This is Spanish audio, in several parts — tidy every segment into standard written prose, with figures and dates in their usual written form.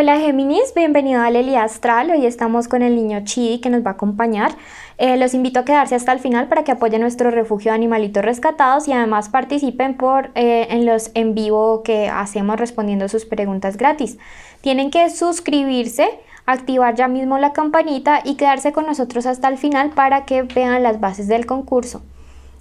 Hola Géminis, bienvenido a Lely Astral. Hoy estamos con el niño Chidi que nos va a acompañar. Los invito a quedarse hasta el final para que apoyen nuestro refugio de animalitos rescatados y además participen en los en vivo que hacemos respondiendo sus preguntas gratis. Tienen que suscribirse, activar ya mismo la campanita y quedarse con nosotros hasta el final para que vean las bases del concurso.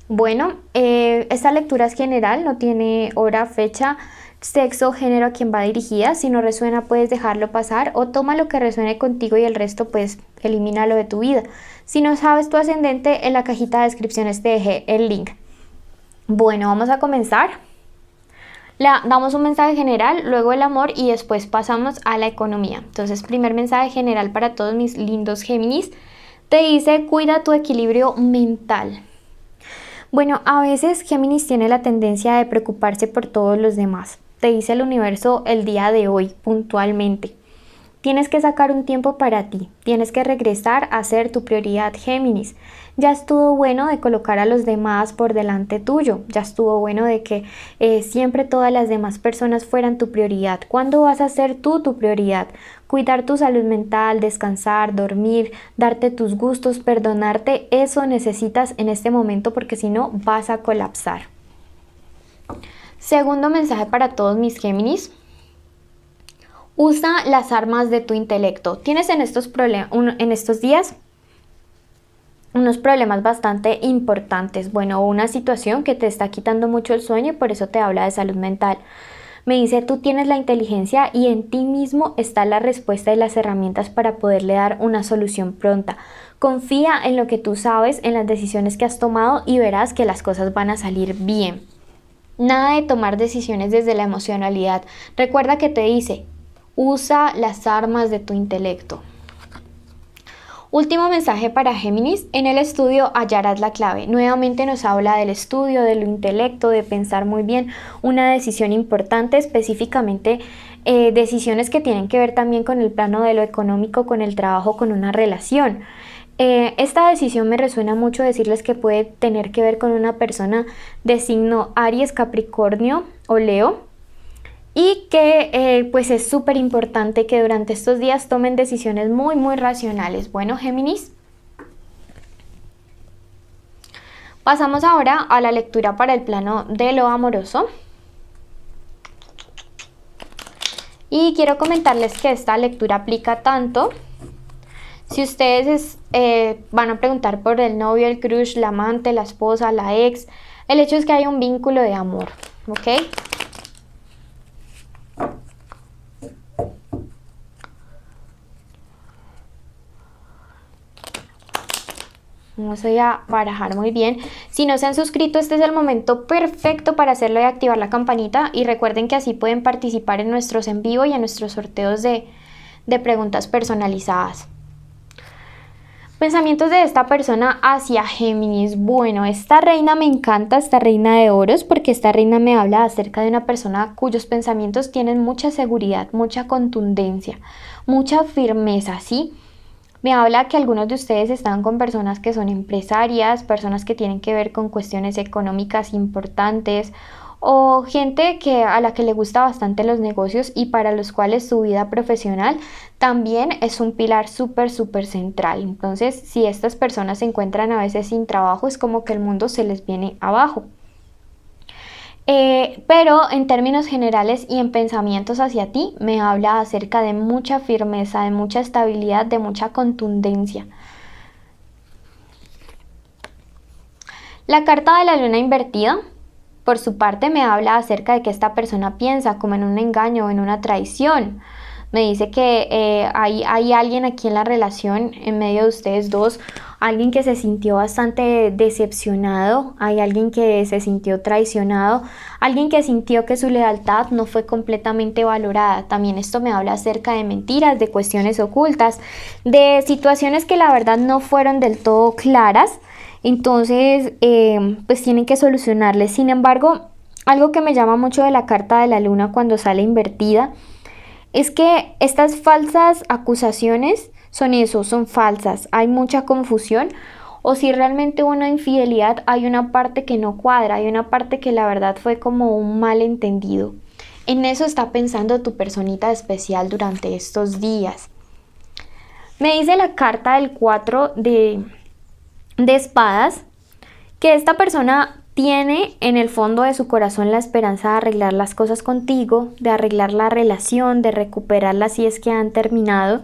Bueno, esta lectura es general, no tiene hora, fecha, sexo, género a quien va dirigida. Si no resuena puedes dejarlo pasar o toma lo que resuene contigo y el resto pues elimínalo de tu vida. Si no sabes tu ascendente, en la cajita de descripciones te dejé el link. Bueno, vamos a comenzar. Damos un mensaje general, luego el amor y después pasamos a la economía. Entonces, primer mensaje general para todos mis lindos Géminis. Te dice, cuida tu equilibrio mental. Bueno, a veces Géminis tiene la tendencia de preocuparse por todos los demás. Te dice el universo el día de hoy, puntualmente. Tienes que sacar un tiempo para ti, tienes que regresar a ser tu prioridad, Géminis. Ya estuvo bueno de colocar a los demás por delante tuyo, ya estuvo bueno de que siempre todas las demás personas fueran tu prioridad. ¿Cuándo vas a ser tú tu prioridad? Cuidar tu salud mental, descansar, dormir, darte tus gustos, perdonarte, eso necesitas en este momento porque si no vas a colapsar. Segundo mensaje para todos mis Géminis. Usa las armas de tu intelecto. Tienes en estos días unos problemas bastante importantes. Bueno, una situación que te está quitando mucho el sueño y por eso te habla de salud mental. Me dice, tú tienes la inteligencia y en ti mismo está la respuesta y las herramientas para poderle dar una solución pronta. Confía en lo que tú sabes, en las decisiones que has tomado y verás que las cosas van a salir bien. Nada de tomar decisiones desde la emocionalidad. Recuerda que te dice, usa las armas de tu intelecto. Último mensaje para Géminis. En el estudio hallarás la clave. Nuevamente nos habla del estudio, del intelecto, de pensar muy bien una decisión importante, específicamente decisiones que tienen que ver también con el plano de lo económico, con el trabajo, con una relación. Esta decisión me resuena mucho decirles que puede tener que ver con una persona de signo Aries, Capricornio o Leo. Y que pues es súper importante que durante estos días tomen decisiones muy racionales. Bueno, Géminis. Pasamos ahora a la lectura para el plano de lo amoroso. Y quiero comentarles que esta lectura aplica tanto si ustedes van a preguntar por el novio, el crush, la amante, la esposa, la ex. El hecho es que hay un vínculo de amor, ¿ok? Vamos a barajar muy bien. Si no se han suscrito, este es el momento perfecto para hacerlo y activar la campanita. Y recuerden que así pueden participar en nuestros en vivo y en nuestros sorteos de preguntas personalizadas. Pensamientos de esta persona hacia Géminis. Bueno, esta reina me encanta, esta reina de oros, porque esta reina me habla acerca de una persona cuyos pensamientos tienen mucha seguridad, mucha contundencia, mucha firmeza, ¿sí? Me habla que algunos de ustedes están con personas que son empresarias, personas que tienen que ver con cuestiones económicas importantes o gente a la que le gusta bastante los negocios y para los cuales su vida profesional también es un pilar súper central. Entonces, si estas personas se encuentran a veces sin trabajo, es como que el mundo se les viene abajo. Pero en términos generales y en pensamientos hacia ti, me habla acerca de mucha firmeza, de mucha estabilidad, de mucha contundencia. La carta de la luna invertida, por su parte, me habla acerca de que esta persona piensa como en un engaño o en una traición. Me dice que hay alguien aquí en la relación, en medio de ustedes dos, alguien que se sintió bastante decepcionado, hay alguien que se sintió traicionado, alguien que sintió que su lealtad no fue completamente valorada. También esto me habla acerca de mentiras, de cuestiones ocultas, de situaciones que la verdad no fueron del todo claras. Entonces, pues tienen que solucionarles. Sin embargo, algo que me llama mucho de la carta de la luna cuando sale invertida es que estas falsas acusaciones son falsas, hay mucha confusión, o si realmente hubo una infidelidad, hay una parte que no cuadra, hay una parte que la verdad fue como un malentendido. En eso está pensando tu personita especial durante estos días. Me dice la carta del 4 de espadas que esta persona tiene en el fondo de su corazón la esperanza de arreglar las cosas contigo, de arreglar la relación, de recuperarla si es que han terminado.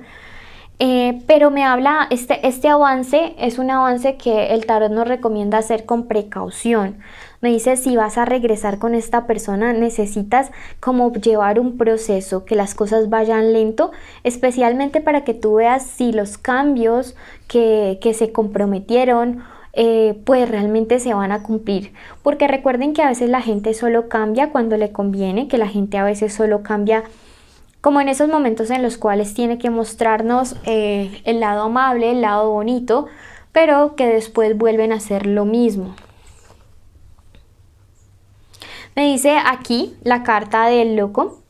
Pero me habla, este avance es un avance que el tarot nos recomienda hacer con precaución. Me dice, si vas a regresar con esta persona, necesitas como llevar un proceso, que las cosas vayan lento, especialmente para que tú veas si los cambios que se comprometieron, pues realmente se van a cumplir. Porque recuerden que a veces la gente solo cambia cuando le conviene, que la gente a veces solo cambia como en esos momentos en los cuales tiene que mostrarnos el lado amable, el lado bonito, pero que después vuelven a hacer lo mismo. Me dice aquí la carta del loco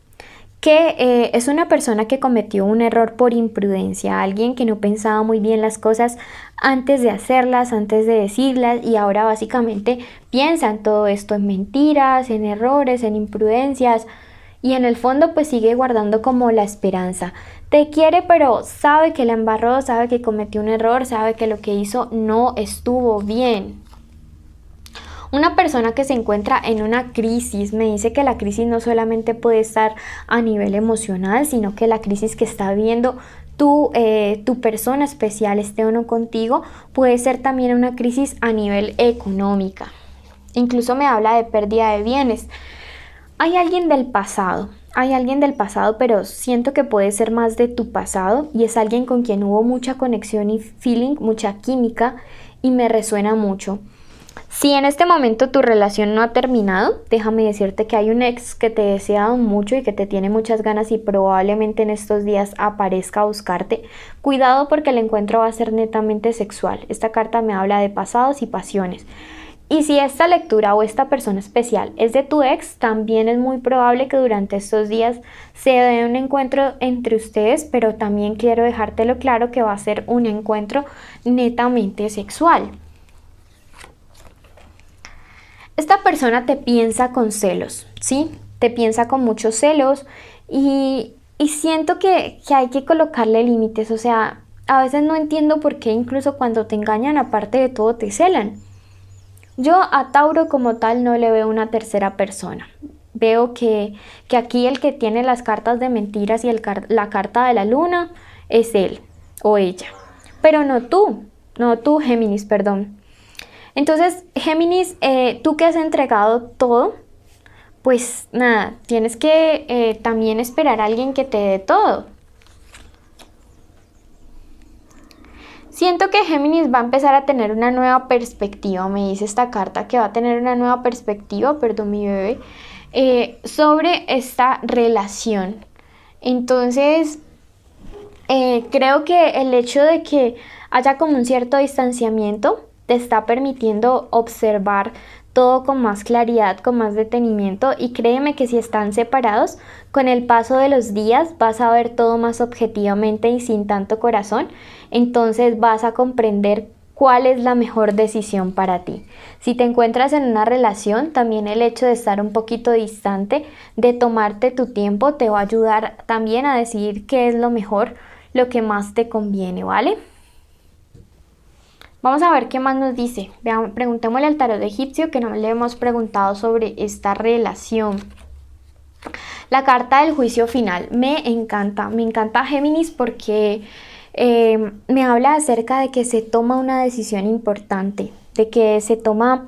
que es una persona que cometió un error por imprudencia, alguien que no pensaba muy bien las cosas antes de hacerlas, antes de decirlas, y ahora básicamente piensa en todo esto, en mentiras, en errores, en imprudencias, y en el fondo pues sigue guardando como la esperanza. Te quiere, pero sabe que la embarró, sabe que cometió un error, sabe que lo que hizo no estuvo bien. Una persona que se encuentra en una crisis, me dice que la crisis no solamente puede estar a nivel emocional, sino que la crisis que está viviendo tu persona especial, esté o no contigo, puede ser también una crisis a nivel económica. Incluso me habla de pérdida de bienes. Hay alguien del pasado, pero siento que puede ser más de tu pasado y es alguien con quien hubo mucha conexión y feeling, mucha química y me resuena mucho. Si en este momento tu relación no ha terminado, déjame decirte que hay un ex que te ha deseado mucho y que te tiene muchas ganas y probablemente en estos días aparezca a buscarte. Cuidado porque el encuentro va a ser netamente sexual. Esta carta me habla de pasados y pasiones. Y si esta lectura o esta persona especial es de tu ex, también es muy probable que durante estos días se dé un encuentro entre ustedes, pero también quiero dejártelo claro que va a ser un encuentro netamente sexual. Esta persona te piensa con celos, ¿sí? Te piensa con muchos celos y siento que hay que colocarle límites, o sea, a veces no entiendo por qué incluso cuando te engañan, aparte de todo, te celan. Yo a Tauro como tal no le veo una tercera persona. Veo que aquí el que tiene las cartas de mentiras y la carta de la luna es él o ella. Pero no tú Géminis, perdón. Entonces, Géminis, tú que has entregado todo, pues nada, tienes que también esperar a alguien que te dé todo. Siento que Géminis va a empezar a tener una nueva perspectiva, me dice esta carta que va a tener una nueva perspectiva, perdón mi bebé, sobre esta relación. Entonces, creo que el hecho de que haya como un cierto distanciamiento te está permitiendo observar todo con más claridad, con más detenimiento y créeme que si están separados, con el paso de los días vas a ver todo más objetivamente y sin tanto corazón, entonces vas a comprender cuál es la mejor decisión para ti. Si te encuentras en una relación, también el hecho de estar un poquito distante, de tomarte tu tiempo, te va a ayudar también a decidir qué es lo mejor, lo que más te conviene, ¿vale? Vamos a ver qué más nos dice. Veamos, preguntémosle al tarot egipcio que no le hemos preguntado sobre esta relación. La carta del juicio final. Me encanta Géminis porque me habla acerca de que se toma una decisión importante, de que se toma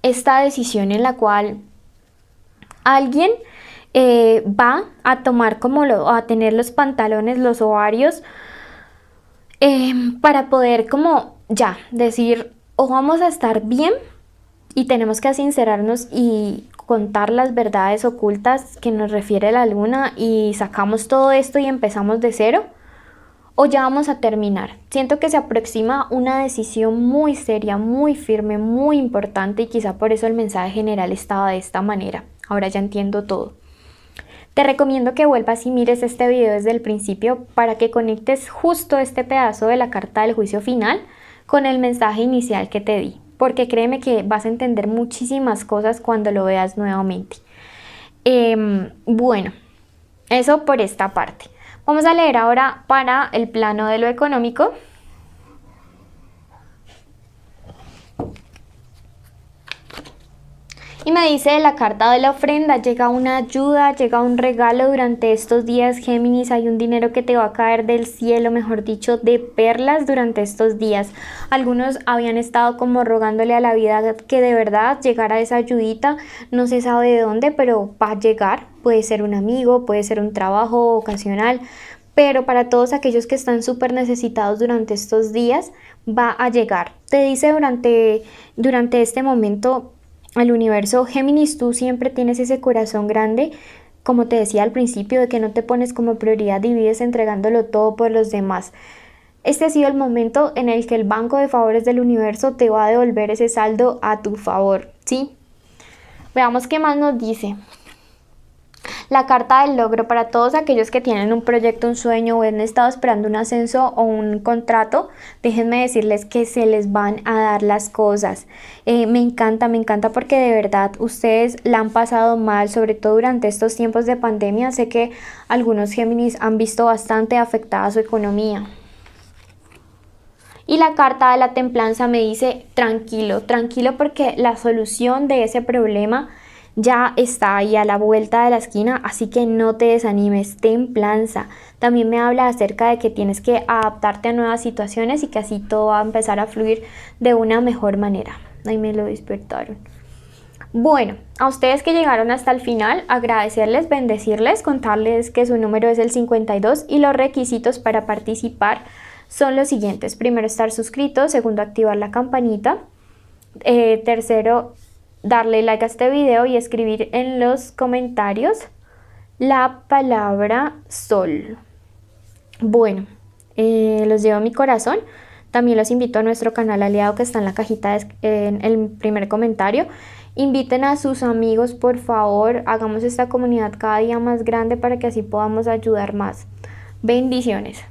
esta decisión en la cual alguien va a tomar a tener los pantalones, los ovarios, para poder como ya decir o vamos a estar bien y tenemos que sincerarnos y contar las verdades ocultas que nos refiere la luna y sacamos todo esto y empezamos de cero o ya vamos a terminar. Siento que se aproxima una decisión muy seria, muy firme, muy importante y quizá por eso el mensaje general estaba de esta manera. Ahora ya entiendo todo. Te recomiendo que vuelvas y mires este video desde el principio para que conectes justo este pedazo de la carta del juicio final con el mensaje inicial que te di, porque créeme que vas a entender muchísimas cosas cuando lo veas nuevamente. Bueno, eso por esta parte. Vamos a leer ahora para el plano de lo económico. Y me dice de la carta de la ofrenda, llega una ayuda, llega un regalo durante estos días, Géminis, hay un dinero que te va a caer del cielo, mejor dicho, de perlas durante estos días. Algunos habían estado como rogándole a la vida que de verdad llegara esa ayudita, no se sabe de dónde, pero va a llegar, puede ser un amigo, puede ser un trabajo ocasional, pero para todos aquellos que están súper necesitados durante estos días, va a llegar. Te dice durante este momento al universo, Géminis, tú siempre tienes ese corazón grande, como te decía al principio, de que no te pones como prioridad y vives entregándolo todo por los demás. Este ha sido el momento en el que el banco de favores del universo te va a devolver ese saldo a tu favor, ¿sí? Veamos qué más nos dice. La carta del logro para todos aquellos que tienen un proyecto, un sueño o han estado esperando un ascenso o un contrato, déjenme decirles que se les van a dar las cosas. Me encanta porque de verdad ustedes la han pasado mal, sobre todo durante estos tiempos de pandemia. Sé que algunos Géminis han visto bastante afectada su economía. Y la carta de la templanza me dice tranquilo, tranquilo porque la solución de ese problema ya está ahí a la vuelta de la esquina, así que no te desanimes, templanza. También me habla acerca de que tienes que adaptarte a nuevas situaciones y que así todo va a empezar a fluir de una mejor manera. Ahí me lo despertaron. Bueno, a ustedes que llegaron hasta el final, agradecerles, bendecirles, contarles que su número es el 52 y los requisitos para participar son los siguientes. Primero, estar suscrito. Segundo, activar la campanita. Tercero, darle like a este video y escribir en los comentarios la palabra sol. Bueno, los llevo a mi corazón. También los invito a nuestro canal aliado que está en la cajita en el primer comentario. Inviten a sus amigos, por favor. Hagamos esta comunidad cada día más grande para que así podamos ayudar más. Bendiciones.